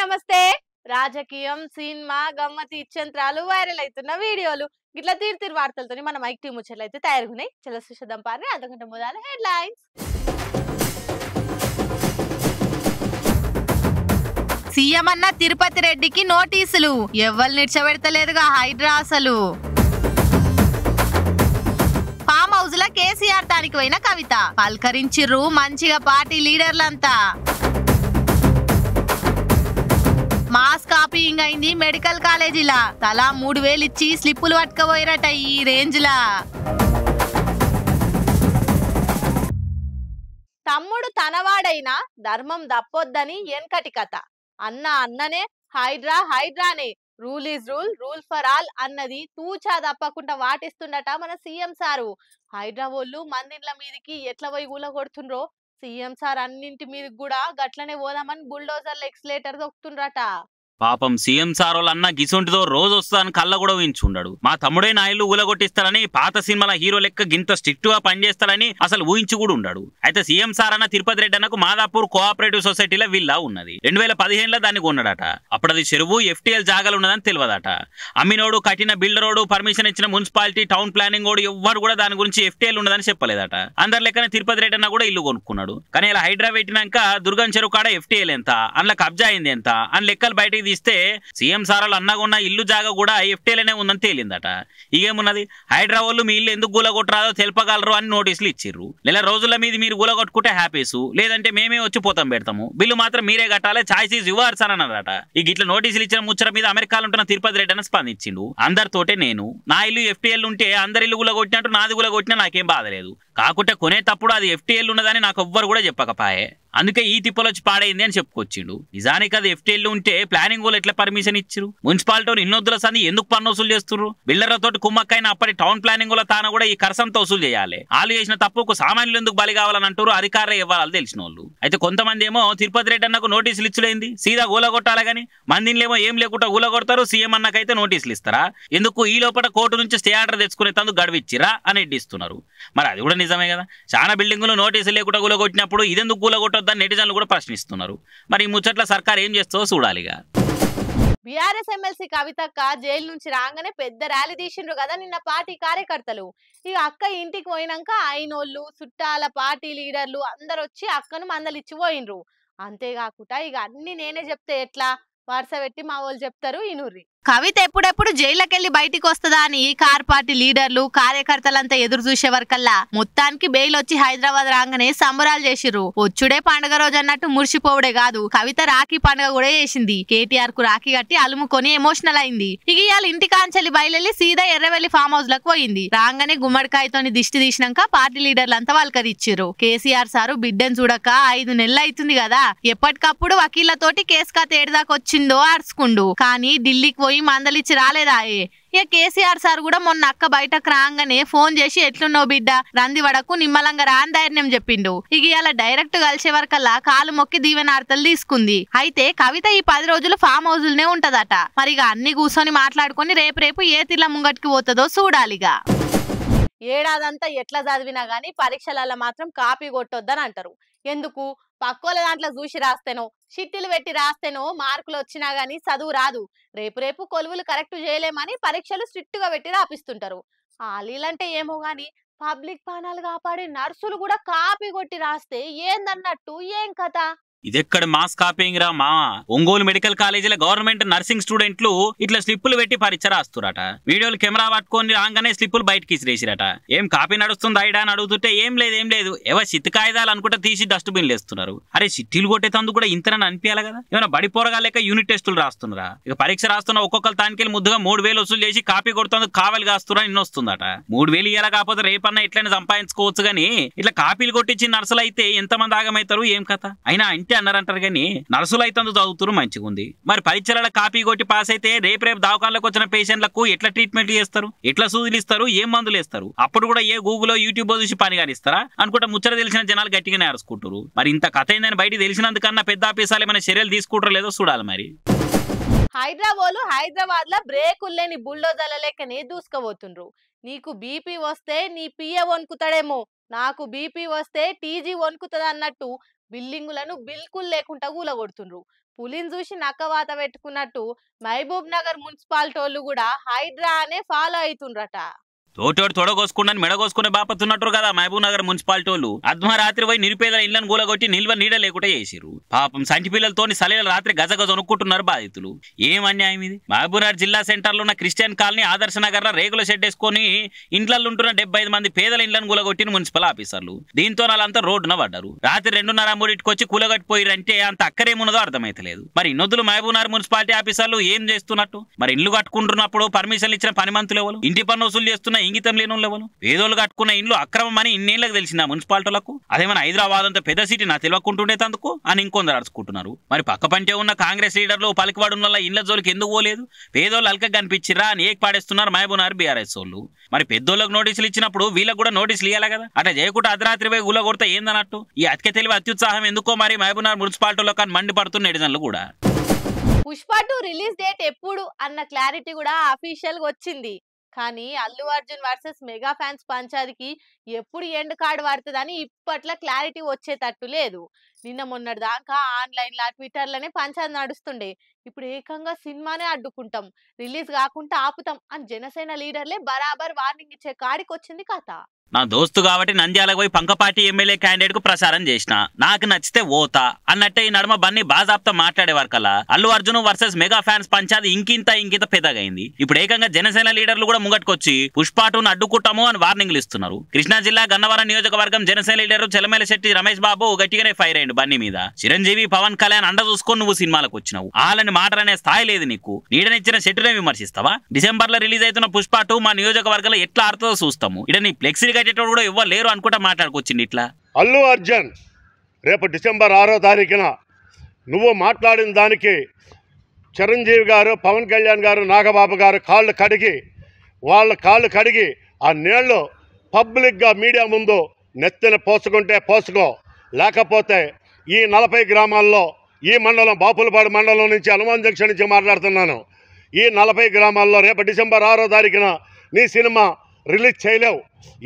నమస్తే. రాజకీయం, cinema, గమ్మతి ఇచ్చంత్రాలు, viral అయితున్న వీడియోలు ఇట్లా తీరు వార్తలతోని మన మైక్ టీమ్ ముచ్చట్లయితే తయారుగున్నాయి. చలో చూసేద్దాం పారి. అంతకంటే మొదలు హెడ్లైన్స్. సీఎం అన్న తిరుపతి రెడ్డికి నోటీసులు, ఎవ్వరు నిడిచబెడతలేదుగా హైడ్రా అసలు. ఫామ్ హౌస్ ల కేసీఆర్ తానికి పోయిన కవిత పల్కరించిర్రు మంచిగా పార్టీ లీడర్లంతా. మాస్ కాపీయింగ్ అయింది మెడికల్ కాలేజీలా, తలా 3000 ఇచ్చి స్లిప్పులు పట్టుకపోయారట ఈ రేంజ్ లా. తమ్ముడు తనవాడైనా ధర్మం దప్పొద్దని ఎన్కటి కథ. అన్ననే హైడ్రానే, rule is rule, rule for all అన్నది తూచా తప్పకుండా వాటిస్తుండట మన సీఎం సారు. హైడ్రా వాళ్ళు మందిండ్ల మీదికి ఎట్లా పోయి ఊల కొడుతుండ్రో సీఎం సార్ అన్నింటి మీదకి కూడా గట్లనే పోదామని బుల్డోజర్లు ఎక్స్లేటర్ దొక్కుతుండ్రట. పాపం సీఎం సార్ వాళ్ళన్న గిసొంటితో రోజు వస్తాను కళ్ళ కూడా ఊహించుండడు. మా తమ్ముడే నాయలు ఊలగొట్టిస్తాడని, పాత సినిమాల హీరో లెక్క గింత స్ట్రిక్ట్ గా పనిచేస్తాడని అసలు ఊహించి కూడా ఉండడు. అయితే సీఎం సార్ అన్న తిరుపతి రెడ్డి అన్నకు మాదాపూర్ కోఆపరేటివ్ సొసైటీలో విల్లా ఉన్నది. 2015లో దాన్ని కొన్నాడట. అప్పుడు అది చెరువు FTL జాగాలు ఉన్నదని తెలియదట. అమ్మినోడు, కట్టిన బిల్డరోడు, పర్మిషన్ ఇచ్చిన మున్సిపాలిటీ, టౌన్ ప్లానింగ్ ఓడు ఎవ్వరు కూడా దాని గురించి FTL ఉన్నదని చెప్పలేదట. అందరి లెక్కన తిరుపతి రెడ్డి అన్న కూడా ఇల్లు కొనుక్కున్నాడు. కానీ ఇలా హైడ్రా పెట్టినాక దుర్గం చెరువు కాడ FTL ఎంత, అందులో కబ్జా అయింది ఎంత అని లెక్కలు బయటకు తీస్తే సీఎం సారాలు అన్నగున్న ఇల్లు జాగా కూడా FTL అనే ఉందని తేలిందట. ఇగేమున్నది, హైడ్రా వాళ్ళు మీ ఇల్లు ఎందుకు గూలగొట్టరాదో తెలుపగలరు అని నోటీసులు ఇచ్చిర్రు. నెల రోజుల మీద మీరు గూలగొట్టుకుంటే హ్యాపీసు, లేదంటే మేమే వచ్చి పోతాం పెడతాము, బిల్లు మాత్రం మీరే కట్టాలి, ఛాయిస్ ఈజ్ యువర్స్ అని అన్నారట. ఈ గిట్ల నోటీసులు ఇచ్చిన ముచ్చట మీద అమెరికాలో ఉంటున్న తిరుపతి రెడ్డి అని స్పందించిండు. అందరితోటే నేను నా ఇల్లు FTL ఉంటే అందరి ఇల్లు గూలగొట్టినట్టు నాది గూలగొట్టినా నాకేం బాధలేదు, కాకుంటే కొనేటప్పుడు అది FTL ఉన్నదని నాకు ఎవ్వరు కూడా చెప్పకపాయే, అందుకే ఈ తిప్పలు వచ్చి పాడైంది అని చెప్పుకొచ్చిండు. నిజానికి అది FTL ఉంటే ప్లానింగ్ వాళ్ళు ఎట్లా పర్మిషన్ ఇచ్చిరు? మున్సిపాలిటీ ఇన్నొద్దుల సంది ఎందుకు పన్ను వసూలు చేస్తున్నారు? బిల్డర్లతో కుమ్మక్కైన అప్పటి టౌన్ ప్లానింగ్ వాళ్ళ తాను కూడా ఈ ఖర్చంతో వసూలు చేయాలి. వాళ్ళు చేసిన తప్పుకు సామాన్యులు ఎందుకు బలి కావాలని అంటారు అధికారులు ఇవ్వాలి తెలిసిన వాళ్ళు. అయితే కొంతమంది ఏమో తిరుపతి రెడ్డి అన్నకు నోటీసులు ఇచ్చులేంది, సీదా గూలగొట్టాలి గానీ మందిలేమో ఏం లేకుండా గూలగొడతారు. సీఎం అన్నకైతే నోటీసులు ఇస్తారా? ఎందుకు ఈ లోపల కోర్టు నుంచి స్టే ఆర్డర్ తెచ్చుకునే తందుకు గడువిచ్చిరా అని ఎడ్డిస్తున్నారు. మరి అది కూడా నిజమే కదా. చాలా బిల్డింగులు నోటీసులు లేకుండా గూలగొట్టినప్పుడు ఇదెందుకు గూలగొట్టొద్దని నెటిజన్లు కూడా ప్రశ్నిస్తున్నారు. మరి ఈ ముచ్చట్ల సర్కార్ ఏం చేస్తుందో చూడాలిగా. బీఆర్ఎస్ ఎమ్మెల్సీ కవితక్క జైలు నుంచి రాగానే పెద్ద ర్యాలీ తీసిండ్రు కదా నిన్న పార్టీ కార్యకర్తలు. ఇక అక్క ఇంటికి పోయినాక అయినోళ్ళు, చుట్టాల, పార్టీ లీడర్లు అందరు వచ్చి అక్కను మందలిచ్చి పోయినరు. అంతేకాకుండా ఇక అన్ని నేనే చెప్తే ఎట్లా, వరుస పెట్టి మా వాళ్ళు చెప్తారు ఇనుర్రి. కవిత ఎప్పుడెప్పుడు జైలుకెళ్లి బయటికి వస్తుందా అని కార్ పార్టీ లీడర్లు, కార్యకర్తలంతా ఎదురు చూసే వరకల్లా మొత్తానికి బెయిల్ వచ్చి హైదరాబాద్ రాగానే సంబరాలు చేసిర్రు. వచ్చుడే పండుగ రోజు అన్నట్టు మురిసిపోవడే కాదు, కవిత రాఖీ పండుగ కూడా చేసింది. కేటీఆర్ కు రాఖీ కట్టి అలుముకొని ఎమోషనల్ అయింది. ఇక ఇవాళ ఇంటి కాంచెల్లి బయలుదేరి సీదా ఎర్రవెల్లి ఫామ్ హౌస్ లకు పోయింది. రాగానే గుమ్మడికాయతోని దిష్టి తీసినాక పార్టీ లీడర్లు అంతా వాళ్ళకరిచ్చిర్రు. కేసీఆర్ సారు బిడ్డను చూడక 5 నెలలు అవుతుంది కదా, ఎప్పటికప్పుడు వకీళ్లతోటి కేసు కథ ఏడదాకా వచ్చిందో అరుచుకుండు. కానీ ఢిల్లీకి పోయి మందలిచ్చి రాలేదాయే. ఇక కేసీఆర్ సార్ కూడా మొన్న అక్క బయటకు రాగానే ఫోన్ చేసి ఎట్లున్నావు బిడ్డ, రంది వడకు నిమ్మలంగా రాని ధైర్యం చెప్పిండు. ఇక ఇలా డైరెక్ట్ కలిసే వరకల్లా కాలు మొక్కి దీవెనార్తలు తీసుకుంది. అయితే కవిత ఈ 10 రోజులు ఫామ్ హౌస్లనే ఉంటదట. మరి ఇక అన్ని కూర్చొని మాట్లాడుకొని రేపు ఏ తీర్ల ముంగటికి పోతుందో చూడాలిగా. ఏడాదంతా ఎట్లా చదివినా గానీ పరీక్షలలో మాత్రం కాపీ కొట్టొద్దని అంటారు. ఎందుకు? పక్కోల దాంట్లో చూసి రాస్తేనో, చిట్టీలు పెట్టి రాస్తేనో మార్కులు వచ్చినా గానీ చదువు రాదు. రేపు కొలువులు కరెక్ట్ చేయలేమని పరీక్షలు స్ట్రిక్ట్ గా పెట్టి రాపిస్తుంటారు. ఆలీలంటే ఏమో గాని పబ్లిక్ ప్రాణాలు కాపాడే నర్సులు కూడా కాపీ కొట్టి రాస్తే ఏందన్నట్టు ఏం కథ? ఇదెక్కడ మాస్ కాపీయింగ్ రా మావా. ఒంగోలు మెడికల్ కాలేజీలో గవర్నమెంట్ నర్సింగ్ స్టూడెంట్లు ఇట్లా స్లిప్పులు పెట్టి పరీక్ష రాస్తురట. వీడియోలు కెమెరా పట్టుకొని రాగానే స్లిప్పులు బయటకి ఇసిరేసిరట. ఏం కాపీ నడుస్తుంది ఐడా అని అడుగుతుంటే ఏం లేదు ఎవరు చిత్తి కాయిదాలు అనుకుంటే తీసి డస్ట్బిన్లు వేస్తున్నారు. అరే చిట్టీలు కొట్టేతందుకు కూడా ఇంతనని అనిపించాలి కదా. ఏమైనా బడి పోరగా లేక యూనిట్ టెస్టులు రాస్తున్నారా? ఇక పరీక్ష రాస్తున్న ఒక్కొక్కరు తానికెళ్ళి ముద్దుగా 3000 వసూలు చేసి కాపీ కొడుతుంది కావలి కాస్తురా ఇన్ని వస్తుందట. 3000 ఇయ్యాల కాకపోతే రేపన్నా ఎట్లయినా సంపాదించుకోవచ్చు గానీ ఇట్లా కాపీలు కొట్టించి నర్సులు అయితే ఎంతమంది ఆగమవుతారు ఏం కథ? అయినా అన్నారంటారు కానీ నర్సులు అయితే చదువుతురు మంచిగా ఉంది. మరి పరీక్షల కాపీ కొట్టి పాస్ అయితే రేపు దవాఖానలకు వచ్చిన పేషెంట్లకు ఎట్లా ట్రీట్మెంట్ చేస్తారు, ఎట్లా సూదులు ఇస్తారు, ఏం మందులు ఇస్తారు? అప్పుడు కూడా ఏ గూగుల్లో యూట్యూబ్ చూసి పని కానిస్తారా అనుకుంటా ముచ్చట తెలిసిన జనాలు గట్టిగానే అరుచుకుంటారు. మరి ఇంత కథ ఏందని బయట తెలిసినందుకన్నా పెద్ద ఆఫీసాలు ఏమైనా చర్యలు తీసుకుంటారో లేదో చూడాలి. మరి హైదరాబాద్ లో బ్రేకులు లేని బుల్డోజర్ల లెక్కనే దూసుకుపోతుండ్రు. నీకు బీపీ వస్తే నీ పిఏ వణుకుతాడేమో, నాకు బీపీ వస్తే టీజీ వణుకుతుంది అన్నట్టు బిల్డింగులను బిల్కుల్ లేకుండా కూలగొడుతుండ్రు. పులిని చూసి నక్కవాత పెట్టుకున్నట్టు మహబూబ్ నగర్ మున్సిపాలిటీ వాళ్ళు కూడా హైడ్రా అనే ఫాలో అవుతుండ్రట. తోటోడు తొడగోసుకున్నాను మెడగోసుకునే బాపతున్నట్టు కదా మహబూబ్ నగర్ మున్సిపాలిటీ వాళ్ళు అర్ధరాత్రి పోయి నిరుపేదల ఇళ్లను గూలగొట్టి నిల్వ నీడ లేకుండా చేసిరు. పాపం సంటి పిల్లలతోని సలీల రాత్రి గజగజ వణుక్కుంటున్నారు బాధితులు. ఏం అన్యాయం ఇది? మహబూబ్ నగర్ జిల్లా సెంటర్ లో ఉన్న క్రిస్టియన్ కాలనీ ఆదర్శ నగర్ లో రేగుల షెడ్ వేసుకొని ఇండ్లలో ఉంటున్న 75 మంది పేదల ఇళ్లను కూలగొట్టిన మున్సిపల్ ఆఫీసర్లు. దీంతో వాళ్ళంతా రోడ్డున పడ్డారు. రాత్రి 2:30 వచ్చి కూలగొట్టిపోయారంటే అంత అక్కరేమున్నదో అర్థమైతలేదు. మరి ఇన్నొద్దులు మహబూబ్ నగర్ మున్సిపాలిటీ ఆఫీసర్లు ఏం చేస్తున్నట్టు? మరి ఇల్లు కట్టుకుంటున్నప్పుడు పర్మిషన్లు ఇచ్చిన పని మంతులు ఎవరు? ఇంటి పన్ను వసూలు చేస్తున్న ఇంగితం లేని వాళ్ళు? పేదోళ్ళు కట్టుకున్న ఇండ్లు అక్రమం అని ఇన్నేళ్లకు తెలిసిందా మున్సిపాలిటీలకు? అదేమన్నా హైదరాబాద్ అంతా పెద్ద సిటీ నా తెలియకుంటుండే తందుకు అని ఇంకొందరు అడుచుకుంటున్నారు. మరి పక్క పంటే ఉన్న కాంగ్రెస్ లీడర్లు పలికివాడున్న వల్ల ఇళ్ల జోలికి ఎందుకు పోలేదు? పేదోళ్ళు అల్క కనిపించిరా అని ఏక్ పాడేస్తున్నారు మహబూబ్ నగర్ బీఆర్ఎస్ వాళ్ళు. మరి పెద్దోళ్ళకి నోటీసులు ఇచ్చినప్పుడు వీళ్ళకి కూడా నోటీసులు ఇవ్వాలి కదా. అట్లా చేయకుండా అర్ధరాత్రి పోయి గుల కొడితే ఏందన్నట్టు? ఈ అతిక తెలివి అత్యుత్సాహం ఎందుకో మరి మహబూబ్ నగర్ మున్సిపాలిటీలో కానీ మండిపడుతున్న నెటిజన్లు కూడా. పుష్ప 2 రిలీజ్ డేట్ ఎప్పుడు అన్న క్లారిటీ కూడా అఫీషియల్ గా వచ్చింది. కానీ Allu Arjun versus mega fans పంచాదికి ఎప్పుడు ఎండ్ కార్డ్ పడుతుందని ఇప్పట్లో క్లారిటీ వచ్చేటట్టు లేదు. నిన్న మొన్నటి దాకా ఆన్లైన్లో ట్విట్టర్లోనే పంచాది నడుస్తుండే. ఇప్పుడు ఏకంగా సినిమానే అడ్డుకుంటాం, రిలీజ్ కాకుండా ఆపుతాం అని జనసేన లీడర్లే బరాబర్ వార్నింగ్ ఇచ్చే కాడికి వచ్చింది కథ. నా దోస్తు కాబట్టి నంద్యాలకు పోయి పంకపాటి ఎమ్మెల్యే క్యాండిడేట్ కు ప్రచారం చేసిన. నాకు నచ్చితే ఓతా అన్నట్టే ఈ నడుమ బన్నీ బాజాబ్తా మాట్లాడేవారు కల్లా Allu Arjun versus mega fans పంచాది ఇంకింత పెద్దగైంది. ఇప్పుడు ఏకంగా జనసేన లీడర్లు కూడా ముంగట్టుకొచ్చి పుష్ప 2ను అడ్డుకుంటాము అని వార్నింగ్లు ఇస్తున్నారు. కృష్ణా జిల్లా గన్నవరం నియోజకవర్గం జనసేన లీడర్ చెలమేల శెట్టి రమేష్ బాబు గట్టిగానే ఫైర్ అయ్యిండు బన్నీ మీద. చిరంజీవి పవన్ కళ్యాణ్ అండ చూసుకొని నువ్వు సినిమాలకు వచ్చినావు, వాళ్ళని మాటలనే స్థాయి లేదు నీకు, నీడనిచ్చిన శెట్టినే విమర్శిస్తావా? డిసెంబర్ లో రిలీజ్ అవుతున్న పుష్ప 2 మా నియోజకవర్గంలో ఎట్లా ఆడుతుందో చూస్తాము. ఇక్కడ నీ ఫ్లెక్సీ కట్టేటోడు కూడా ఎవ్వరు లేరు అనుకుంటా మాట్లాడుకొచ్చింది. ఇట్లా అల్లు అర్జున్ రేపు డిసెంబర్ 6వ తారీఖున నువ్వు మాట్లాడిన దానికి చిరంజీవి గారు, పవన్ కళ్యాణ్ గారు, నాగబాబు గారు వాళ్ళ కాళ్ళు కడిగి ఆ నీళ్లు పబ్లిక్గా మీడియా ముందు నెత్తిన పోసుకుంటే పోసుకో, లేకపోతే ఈ 40 గ్రామాల్లో ఈ మండలం బాపులపాడు మండలం నుంచి హనుమాన్ జంక్షన్ నుంచి మాట్లాడుతున్నాను. ఈ 40 గ్రామాల్లో రేపు డిసెంబర్ 6వ తారీఖున నీ సినిమా రిలీజ్ చేయలేవు.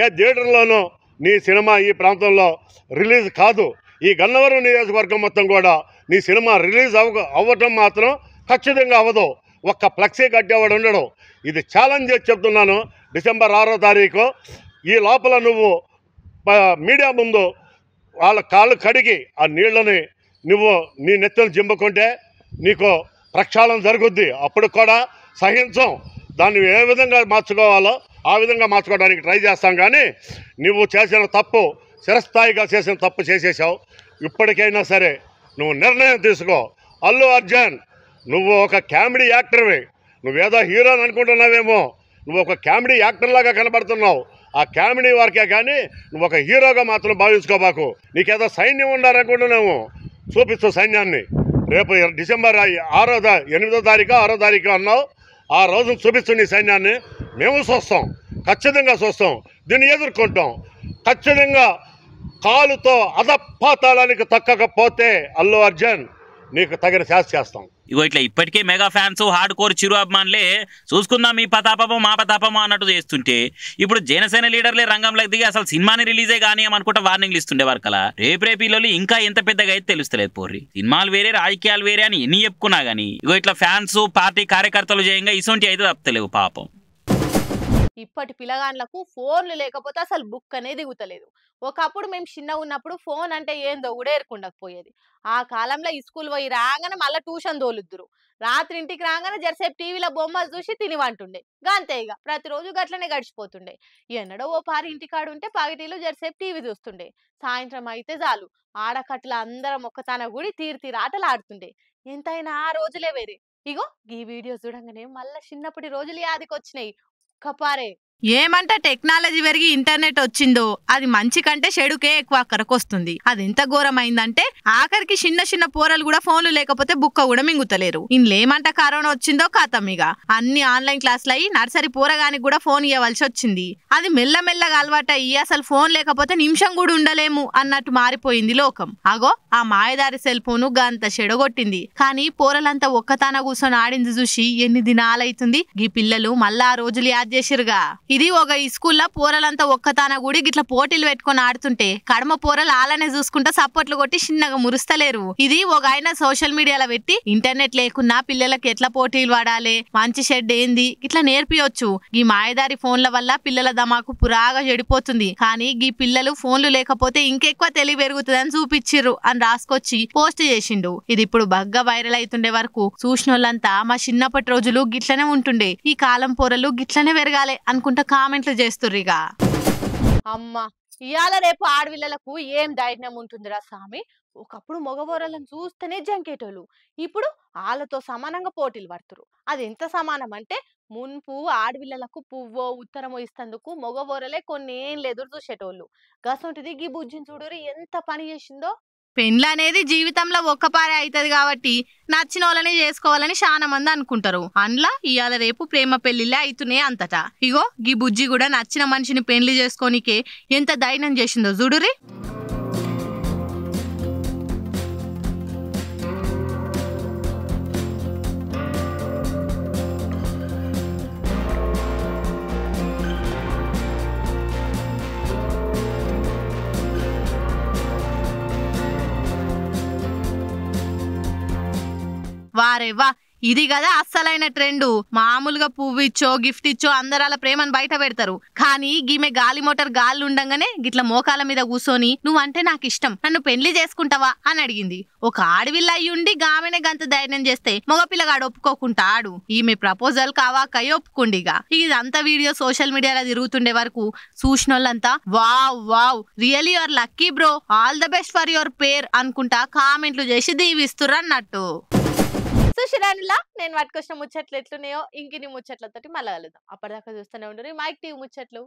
ఏ థియేటర్లోనూ నీ సినిమా ఈ ప్రాంతంలో రిలీజ్ కాదు. ఈ గన్నవరం నియోజకవర్గం మొత్తం కూడా నీ సినిమా రిలీజ్ అవ్వటం మాత్రం ఖచ్చితంగా అవ్వదు. ఒక్క ఫ్లెక్సీ కట్టేవాడు ఉండడు. ఇది ఛాలెంజ్ చేసి చెప్తున్నాను. డిసెంబర్ 6వ తారీఖు ఈ లోపల నువ్వు మీడియా ముందు వాళ్ళ కాళ్ళు కడిగి ఆ నీళ్ళని నువ్వు నీ నెత్తిని జింపుకుంటే నీకు ప్రక్షాళన జరుగుద్ది. అప్పుడు కూడా సహించం. దాన్ని ఏ విధంగా మార్చుకోవాలో ఆ విధంగా మార్చుకోవడానికి ట్రై చేస్తాం. కానీ నువ్వు చేసిన తప్పు, చిరస్థాయిగా చేసిన తప్పు చేసేసావు. ఇప్పటికైనా సరే నువ్వు నిర్ణయం తీసుకో. అల్లు అర్జున్ నువ్వు ఒక కామెడీ యాక్టర్వి. నువ్వేదో హీరోని అనుకుంటున్నావేమో, నువ్వు ఒక కామెడీ యాక్టర్లాగా కనబడుతున్నావు. ఆ కామెడీ వరకే కానీ నువ్వు ఒక హీరోగా మాత్రం భావించుకోబాకు. నీకేదో సైన్యం ఉండాలనుకుంటున్నాము, చూపిస్తూ సైన్యాన్ని. రేపు డిసెంబర్ 8వ తారీఖు 6వ తారీఖు అన్నావు. ఆ రోజును చూపిస్తూ నీ సైన్యాన్ని మేము చూస్తాం, ఖచ్చితంగా చూస్తాం, దీన్ని ఎదుర్కొంటాం. ఖచ్చితంగా కాలుతో అధపాతాళానికి తక్కకపోతే అల్లు అర్జున్ నీకు తగిన శాస్తి చేస్తాం. ఇగో ఇట్లా ఇప్పటికే మెగా ఫ్యాన్స్ హార్డ్ కోర్ చిరు అభిమానులే చూసుకుందాం మీ పతాపమో మా పతాపమో అన్నట్టు చేస్తుంటే ఇప్పుడు జనసేన లీడర్లే రంగంలోకి దిగి అసలు సినిమాని రిలీజే కానీ అనుకుంటా వార్నింగ్లు ఇస్తుండే వరకలా రేపు ఇంకా ఎంత పెద్దగా అయితే తెలుస్తలేదు. పోర్రి సినిమాలు వేరే రాజకీయాలు వేరే అని ఎన్ని చెప్పుకున్నా గానీ ఇగో ఇట్లా ఫ్యాన్స్ పార్టీ కార్యకర్తలు చేయంగా ఇసొంటి అయితే తప్పలేవు పాపం. ఇప్పటి పిల్లగాండ్లకు ఫోన్లు లేకపోతే అసలు బుక్ అనేది దిగుతలేదు. ఒకప్పుడు మేము చిన్నగా ఉన్నప్పుడు ఫోన్ అంటే ఏందో కూడా ఏరుకుండకపోయేది. ఆ కాలంలో స్కూల్ పోయి రాగానే మళ్ళీ ట్యూషన్ తోలుద్దురు. రాత్రి ఇంటికి రాగానే జరసేపు టీవీలో బొమ్మలు చూసి తినివంటుండే. గంతే ఇక ప్రతిరోజు గట్లనే గడిచిపోతుండే. ఎన్నడో ఓ పారి ఇంటికాడు ఉంటే పగటిలో జరసేపు టీవీ చూస్తుండే. సాయంత్రం అయితే చాలు ఆడకట్ల అందరం ఒక్కతన గుడి తీరు ఆటలు ఆడుతుండే. ఎంతైనా ఆ రోజులే వేరే. ఇగో ఈ వీడియో చూడంగానే మళ్ళీ చిన్నప్పటి రోజులు యాదికి వచ్చినాయి. కపారే ఏమంటే టెక్నాలజీ పెరిగి ఇంటర్నెట్ వచ్చిందో అది మంచి కంటే చెడుకే ఎక్కువ అక్కరకొస్తుంది. అది ఎంత ఘోరమైందంటే ఆఖరికి చిన్న పోరలు కూడా ఫోన్లు లేకపోతే బుక్క కూడా మింగుతలేరు. ఇంలేమంట కరోనా వచ్చిందో కథం ఇక అన్ని ఆన్లైన్ క్లాసులు అయ్యి నర్సరీ పోరగానికి కూడా ఫోన్ ఇవ్వవలసి వచ్చింది. అది మెల్లమెల్లగా అలవాటు అయ్యి అసలు ఫోన్ లేకపోతే నిమిషం కూడా ఉండలేము అన్నట్టు మారిపోయింది లోకం. అగో ఆ మాయదారి సెల్ ఫోను గంత చెడగొట్టింది. కానీ పోరలంతా ఒక్కతాన కూర్చొని ఆడింది చూసి ఎన్ని దినాలైతుంది. ఈ పిల్లలు మళ్ళా ఆ రోజులు యాద్ చేసిరుగా. ఇది ఒక స్కూల్లో పోరలంతా ఒక్కతాన కూడి గిట్లా పోటీలు పెట్టుకొని ఆడుతుంటే కడమ పోరలు అలానే చూసుకుంటా సపోర్ట్లు కొట్టి చిన్నగా మురుస్తలేరు. ఇది ఒక ఆయన సోషల్ మీడియాలో పెట్టి ఇంటర్నెట్ లేకున్నా పిల్లలకి ఎట్లా పోటీలు వాడాలి, మంచి షెడ్ ఏంది ఇట్లా నేర్పియొచ్చు. ఈ మాయదారి ఫోన్ల వల్ల పిల్లల దమాకు పురాగా చెడిపోతుంది. కానీ ఈ పిల్లలు ఫోన్లు లేకపోతే ఇంకెక్కువ తెలివి పెరుగుతుందని చూపించిర్రు అని రాసుకొచ్చి పోస్ట్ చేసిండు. ఇది ఇప్పుడు బగ్గా వైరల్ అవుతుండే వరకు చూసినోళ్ళంతా మా చిన్నప్పటి రోజులు గిట్లనే ఉంటుండే, ఈ కాలం పోరలు గిట్లనే పెరగాలి అనుకుంటా కామెంట్లు చేస్తుర్రిగా. అమ్మా ఇవాళ రేపు ఆడపిల్లలకు ఏం ధైర్యం ఉంటుందిరా స్వామి. ఒకప్పుడు మగబోరలను చూస్తేనే జంకేటోళ్ళు, ఇప్పుడు వాళ్ళతో సమానంగా పోటీలు పడుతురు. అది ఎంత సమానం అంటే మున్పు ఆడపిల్లలకు పువ్వో ఉత్తరమో ఇస్తందుకు మగబోరలే కొన్ని ఏం ఎదురు చూసేటోళ్ళు. గసంటిది గీ బుజ్జిని చూడురి ఎంత పని చేసిందో. పెండ్లు అనేది జీవితంలో ఒక్కపారే అవుతుంది కాబట్టి నచ్చిన వాళ్ళని చేసుకోవాలని చాలా మంది అనుకుంటారు. అందులో ఇవాళ రేపు ప్రేమ పెళ్లిళ్ళే అవుతున్నాయి అంతటా. ఇగో గీ బుజ్జి కూడా నచ్చిన మనిషిని పెళ్లి చేసుకోనికే ఎంత ధైర్యం చేసిందో చూడురి. వారేవా ఇది కదా అస్సలైన ట్రెండ్. మామూలుగా పువ్వు ఇచ్చో గిఫ్ట్ ఇచ్చో అందరాల ప్రేమను బయట పెడతారు. కానీ గీమె గాలి మోటార్ గాలి ఉండగానే గిట్ల మోకాల మీద కూర్చొని నువ్వంటే నాకు ఇష్టం, నన్ను పెళ్లి చేసుకుంటావా అని అడిగింది. ఒక ఆడవిల్ల అయ్యుండి గామెనే గంత ధైర్యం చేస్తే మగపిల్లగాడు ఒప్పుకోకుంటాడు. ఈమె ప్రపోజల్ కావాకై ఒప్పుకుండిగా. ఇదంతా వీడియో సోషల్ మీడియాలో తిరుగుతుండే వరకు చూసినోళ్ళంతా wow wow really your lucky bro, all the best for your pair అనుకుంటా కామెంట్లు చేసి దీవిస్తుర్రు అన్నట్టు. సుశిరానిలా నేను పట్టుకొచ్చిన ముచ్చట్లు ఎట్లున్నాయో ఇంకిని ముచ్చట్లతోటి మళ్ళీ కలుద్దాం. అప్పటిదాకా చూస్తూనే ఉండరు మైక్ టీవీ ముచ్చట్లు.